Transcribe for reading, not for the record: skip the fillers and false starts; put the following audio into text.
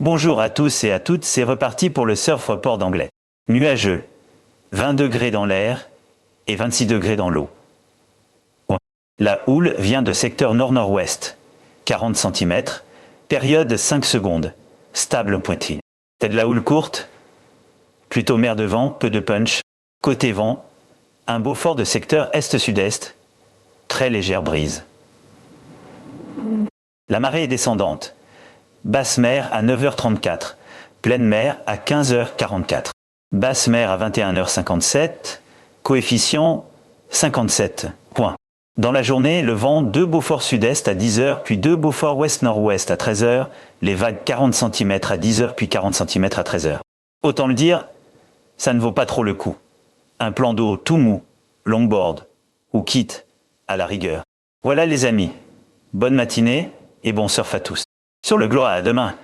Bonjour à tous et à toutes, c'est reparti pour le surf au port d'Anglais. Nuageux, 20 degrés dans l'air et 26 degrés dans l'eau. La houle vient de secteur nord-nord-ouest, 40 cm, période 5 secondes, stable pointille. C'est de la houle courte, plutôt mer de vent, peu de punch. Côté vent, un beau fort de secteur est-sud-est, très légère brise. La marée est descendante. Basse mer à 9h34, pleine mer à 15h44. Basse mer à 21h57, coefficient 57 points. Dans la journée, le vent 2 Beaufort sud-est à 10h, puis 2 Beaufort ouest-nord-ouest à 13h, les vagues 40 cm à 10h, puis 40 cm à 13h. Autant le dire, ça ne vaut pas trop le coup. Un plan d'eau tout mou, longboard, ou kit, à la rigueur. Voilà les amis, bonne matinée et bon surf à tous. Sur le Gloire, à demain.